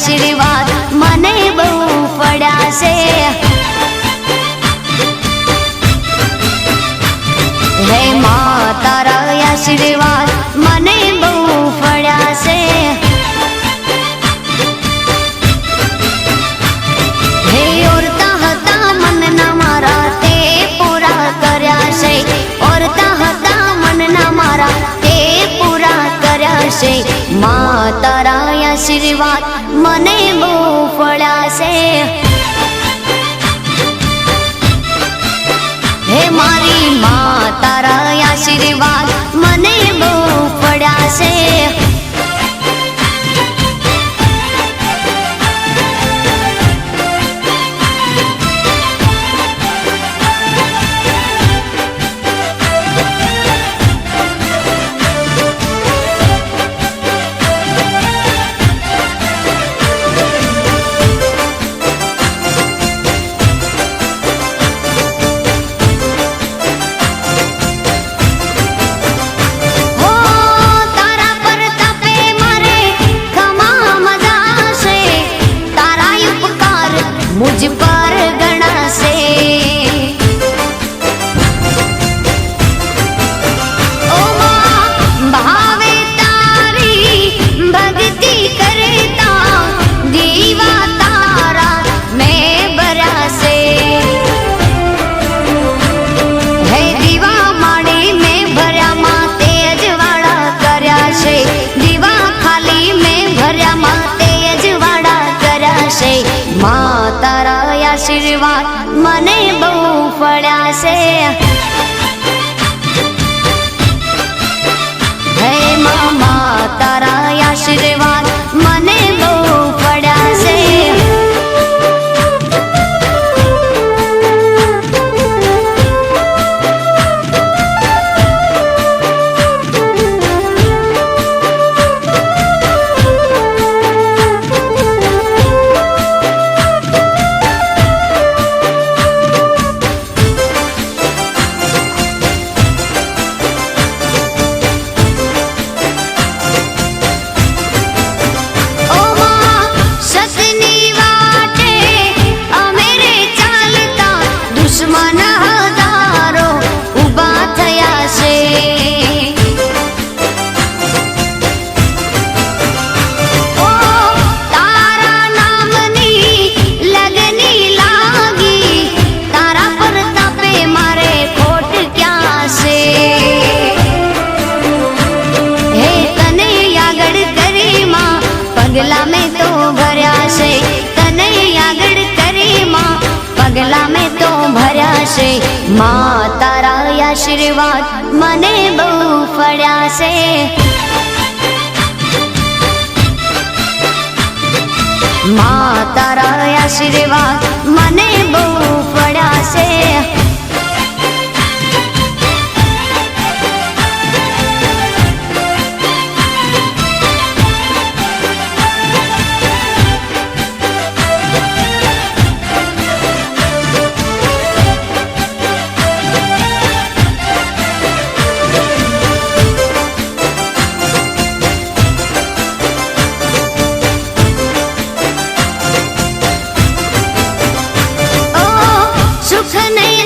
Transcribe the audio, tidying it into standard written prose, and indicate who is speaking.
Speaker 1: આશીર્વાદ મને બહુ પડ્યા છે। હે માં તારા આશીર્વાદ મને બહુ પડ્યા છે। હે ઓરતા હતા મનના મારા તે પૂરા કર્યા છે। ઓરતા હતા મનના મારા તે પૂરા કર્યા છે। માં તારા આશીર્વાદ મને બહુ પડ્યા છે। હે મારી માં તારા આશીર્વાદ મને બહુ પડ્યા છે। मुझ पर गणा से ओ मां भावे तारी भक्ति करता दीवा तारा मैं बरा से। है दीवा माड़ी में भर्या मां तेज वाड़ा कर्या से। दीवा खाली में भर्या मां तेज वाड़ा कर्या से। मां तारा आशीर्वाद મને બહુ પડ્યા છે। હે મામા તારા આશીર્વાદ મને બહુ પડ્યા છે। दुश्मन हजारो उभा थया छे। ओ तारा नामनी लगनी लागी तारा प्रतापे मारे खोट क्या से। हे तने आगड़ करी मां पगला में तो भर्या से। तने आगड़ करी मां पगला में तो भर्या છે। માં તારા આશીર્વાદ મને બહુ પડ્યા છે। માં તારા આશીર્વાદ મને બહુ પડ્યા છે। सुख नहीं